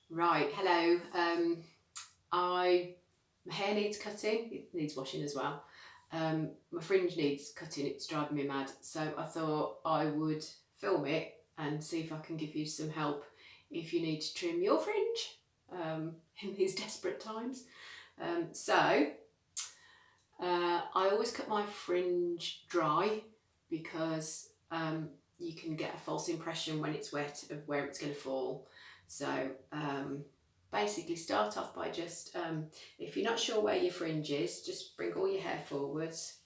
Right, hello. My hair needs cutting. It needs washing as well. My fringe needs cutting. It's driving me mad. So I thought I would film it and see if I can give you some help if you need to trim your fringe in these desperate times. So I always cut my fringe dry because you can get a false impression when it's wet of where it's going to fall. So basically start off by just, if you're not sure where your fringe is, just bring all your hair forwards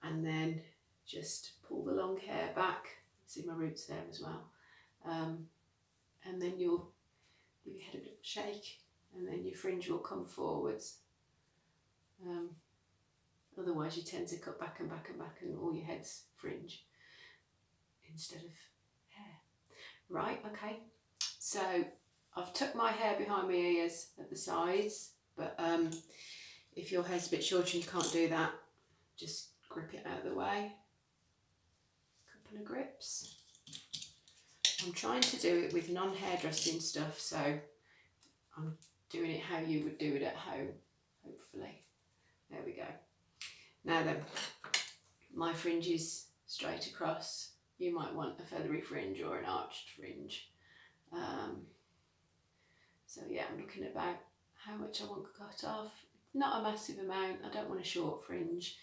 and then just pull the long hair back. See my roots there as well. And then you'll give your head a little shake and then your fringe will come forwards. Otherwise you tend to cut back and back and back and all your head's fringe instead of hair. Right, okay. So I've tucked my hair behind my ears at the sides, but if your hair's a bit shorter and you can't do that, just grip it out of the way. Couple of grips. I'm trying to do it with non-hairdressing stuff, so I'm doing it how you would do it at home, hopefully. There we go. Now then, my fringe is straight across. You might want a feathery fringe or an arched fringe. So yeah, I'm looking at about how much I want cut off. Not a massive amount. I don't want a short fringe,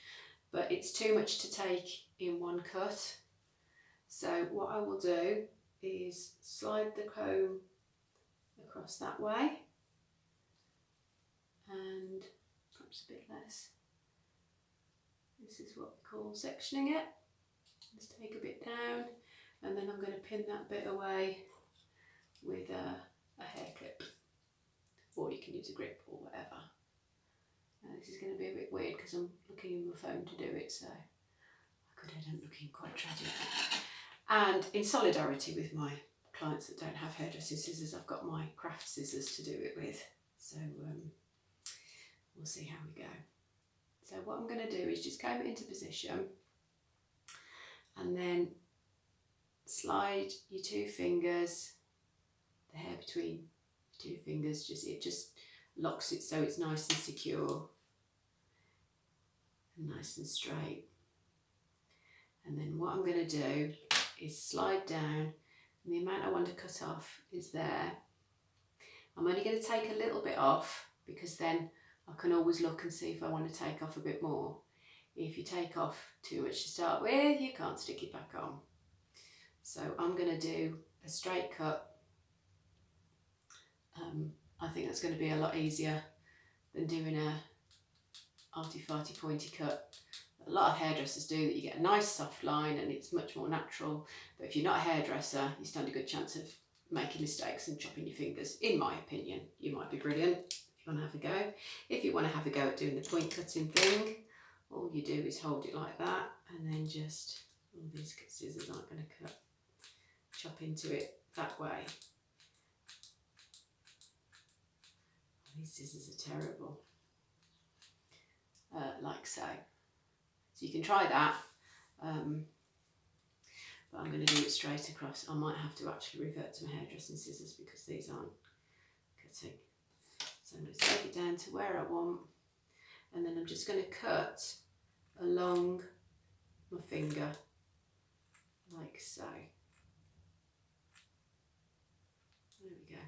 but it's too much to take in one cut. So what I will do is slide the comb across that way and perhaps a bit less. This is what we call sectioning it. Just take a bit down and then I'm going to pin that bit away with a hair clip, or you can use a grip or whatever. Now this is going to be a bit weird because I'm looking at my phone to do it, so I could end up looking quite tragic. And in solidarity with my clients that don't have hairdressing scissors, I've got my craft scissors to do it with. So we'll see how we go. So what I'm going to do is just comb it into position and then slide your two fingers, the hair between your two fingers, it just locks it so it's nice and secure and nice and straight. And then what I'm going to do is slide down, and the amount I want to cut off is there. I'm only going to take a little bit off because then I can always look and see if I want to take off a bit more. If you take off too much to start with, you can't stick it back on. So I'm going to do a straight cut. I think that's going to be a lot easier than doing a arty-farty pointy cut. A lot of hairdressers do that. You get a nice soft line and it's much more natural. But if you're not a hairdresser, you stand a good chance of making mistakes and chopping your fingers, in my opinion. You might be brilliant if you want to have a go. If you want to have a go at doing the point cutting thing, all you do is hold it like that and then just, these scissors aren't going to cut, chop into it that way. These scissors are terrible. Like so. So you can try that, but I'm going to do it straight across. I might have to actually revert to my hairdressing scissors because these aren't cutting. So I'm going to take it down to where I want, and then I'm just going to cut along my finger, like so. There we go.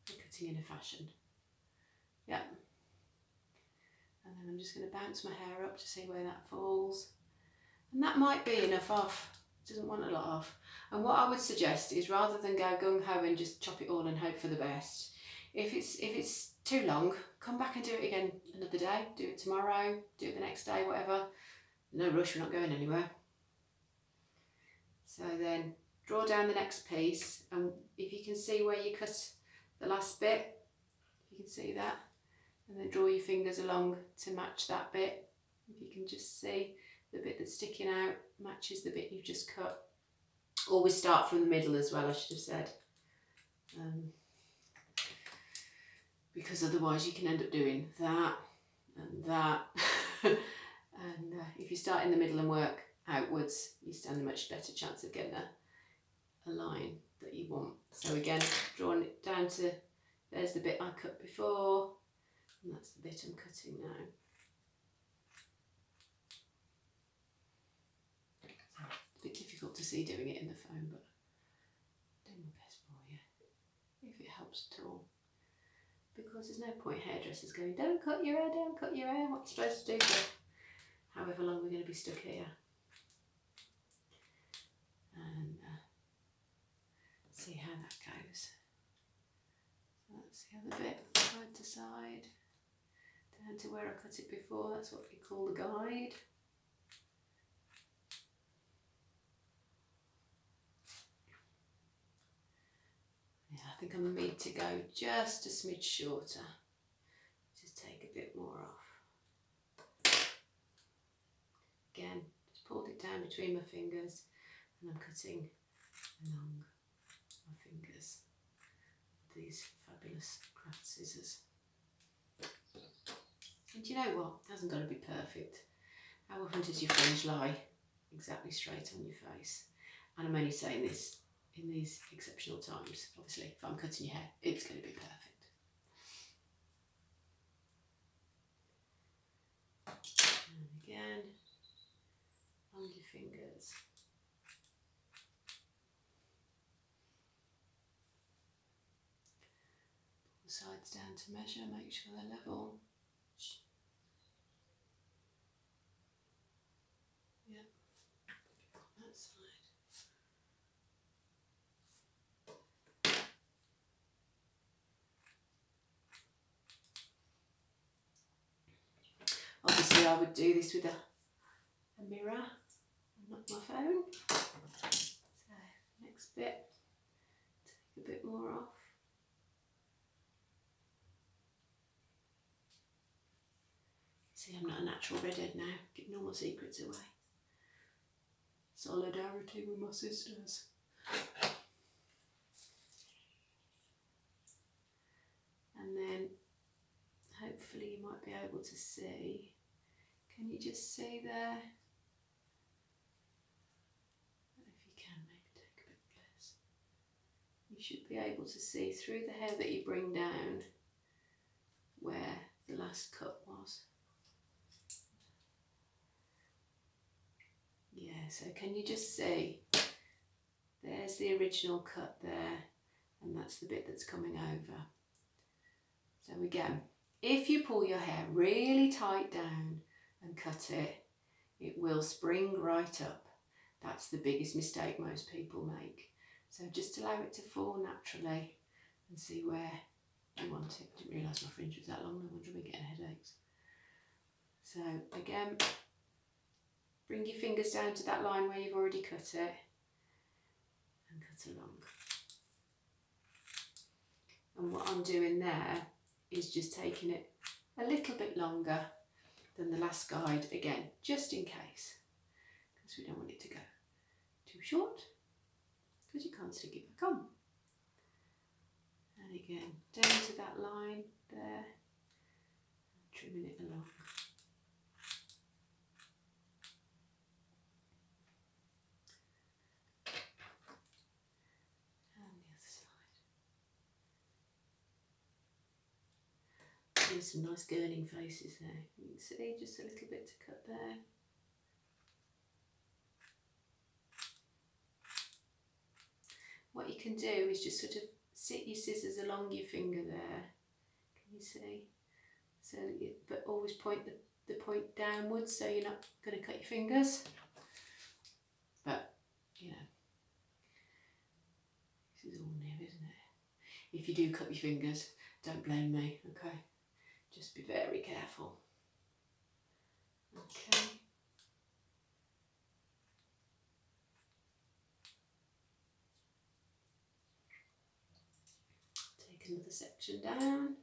I'm cutting in a fashion. Yeah. And then I'm just going to bounce my hair up to see where that falls. And that might be enough off. It doesn't want a lot off. And what I would suggest is rather than go gung-ho and just chop it all and hope for the best, if it's too long, come back and do it again another day. Do it tomorrow, do it the next day, whatever. No rush, we're not going anywhere. So then draw down the next piece, and if you can see where you cut the last bit, if you can see that, and then draw your fingers along to match that bit. If you can just see the bit that's sticking out matches the bit you've just cut. Always start from the middle as well, I should have said. Because otherwise you can end up doing that and that. And if you start in the middle and work outwards, you stand a much better chance of getting a line that you want. So again, drawing it down down to, there's the bit I cut before, and that's the bit I'm cutting now. It's a bit difficult to see doing it in the phone, but I'm doing my best for you, if it helps at all. Because there's no point hairdressers going, don't cut your hair, don't cut your hair, what are you supposed to do for however long we're going to be stuck here. And see how that goes. So that's the other bit, side to side, down to where I cut it before, that's what we call the guide. Yeah, I think I'm going to go just a smidge shorter. Just take a bit more off. Again, just pulled it down between my fingers and I'm cutting along my fingers with these fabulous craft scissors. And do you know what? It hasn't got to be perfect. How often does your fringe lie exactly straight on your face? And I'm only saying this in these exceptional times. Obviously, if I'm cutting your hair, it's going to be perfect. And again, on your fingers. Pull the sides down to measure, make sure they're level. Yep, on that side. Obviously I would do this with a mirror and not my phone. So next bit, take a bit more off. See, I'm not a natural redhead now, giving all my secrets away. Solidarity with my sisters. And then hopefully you might be able to see. Can you just see there? If you can, maybe take a bit less. You should be able to see through the hair that you bring down where the last cut was. Yeah, so can you just see? There's the original cut there, and that's the bit that's coming over. So again, if you pull your hair really tight down and cut it, it will spring right up. That's the biggest mistake most people make. So just allow it to fall naturally and see where you want it. I didn't realise my fringe was that long, no wonder we're getting headaches. So again, bring your fingers down to that line where you've already cut it and cut along. And what I'm doing there is just taking it a little bit longer than the last guide, again, just in case, because we don't want it to go too short, because you can't stick it back on. And again, down to that line there, trimming it along. Some nice gurning faces there. You can see just a little bit to cut there. What you can do is just sort of sit your scissors along your finger there. Can you see? So, but always point the point downwards so you're not going to cut your fingers. But, you know, this is all new, isn't it? If you do cut your fingers, don't blame me, okay? Just be very careful. Okay. Take another section down.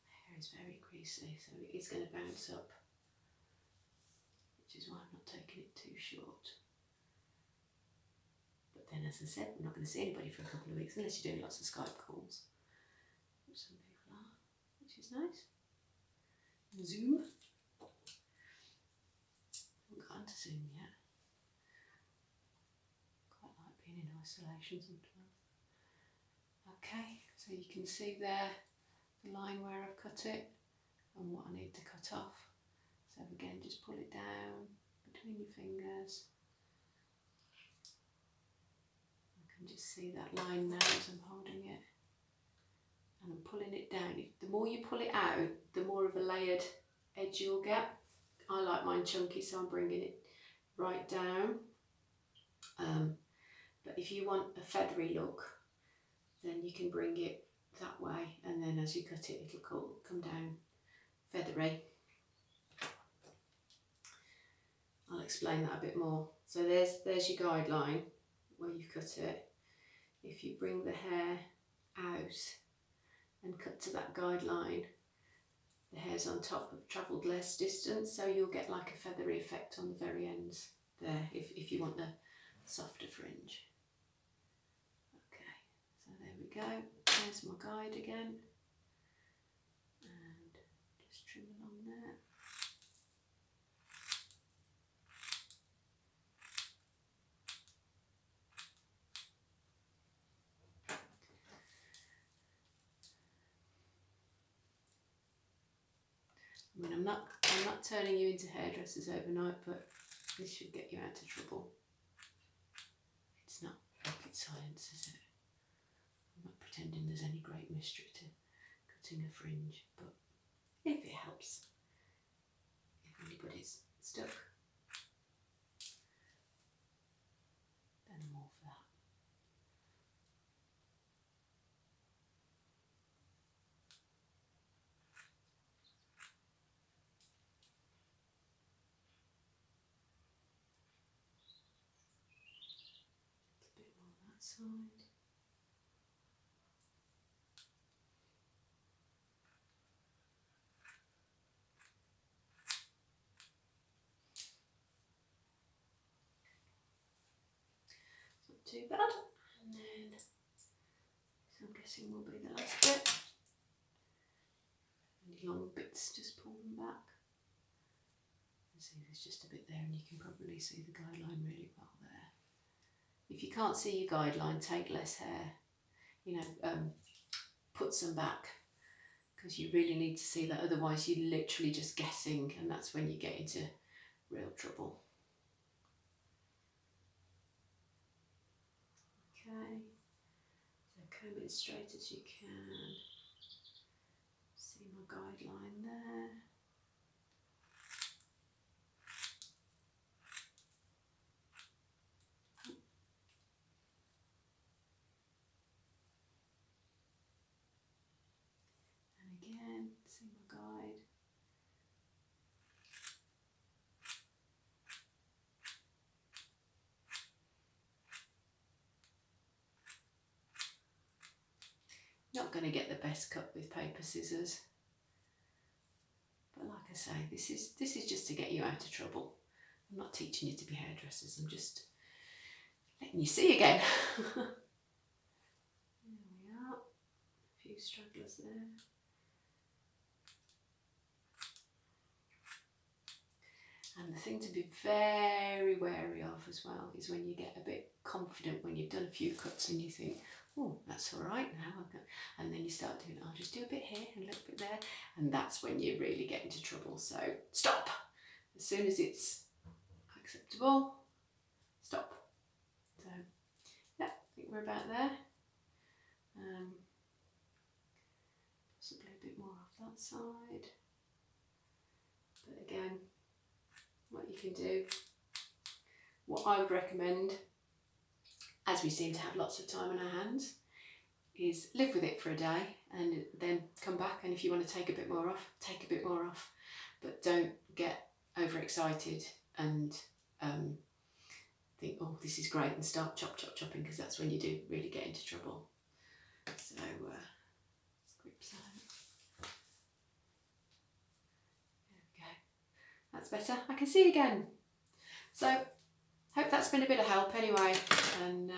Hair is very greasy, so it is going to bounce up, which is why I'm not taking it too short. But then, as I said, we're not going to see anybody for a couple of weeks unless you're doing lots of Skype calls, which some people are, which is nice. Zoom. I haven't got onto Zoom yet. Quite in isolation sometimes. Okay, so you can see there the line where I've cut it and what I need to cut off. So again, just pull it down between your fingers. I can just see that line now as I'm holding it. And I'm pulling it down. The more you pull it out, the more of a layered edge you'll get. I like mine chunky, so I'm bringing it right down. But if you want a feathery look, then you can bring it that way, and then as you cut it, it'll come down feathery. I'll explain that a bit more. So there's your guideline where you've cut it. If you bring the hair out and cut to that guideline, the hairs on top have travelled less distance, so you'll get like a feathery effect on the very ends there if you want the softer fringe. Okay, so there we go. There's my guide again. And just trim along there. I mean, I'm not turning you into hairdressers overnight, but this should get you out of trouble. It's not rocket science, is it? I'm not pretending there's any great mystery to cutting a fringe, but if it helps, if anybody's stuck, then I'm all for that. A bit more on that side. Not too bad. And then, so I'm guessing will be the last bit. Any long bits, just pull them back. And see, there's just a bit there, and you can probably see the guideline really well there. If you can't see your guideline, take less hair. You know, put some back, because you really need to see that, otherwise you're literally just guessing, and that's when you get into real trouble. Okay, so comb it as straight as you can. See my guideline there. And again, see my guide. Not going to get the best cut with paper scissors, but like I say, this is just to get you out of trouble. I'm not teaching you to be hairdressers, I'm just letting you see again. There we are, a few stragglers there. And the thing to be very wary of as well is when you get a bit confident when you've done a few cuts and you think, oh, that's all right now, and then you start doing, I'll just do a bit here and a little bit there, and that's when you really get into trouble. So stop. As soon as it's acceptable, stop. So yeah, I think we're about there. Possibly a bit more off that side. But again, what you can do, what I would recommend, as we seem to have lots of time on our hands, is live with it for a day and then come back, and if you want to take a bit more off, take a bit more off, but don't get overexcited and think, oh, this is great, and start chopping, because that's when you do really get into trouble. So grip side. There we go. That's better. I can see again. So hope that's been a bit of help anyway, and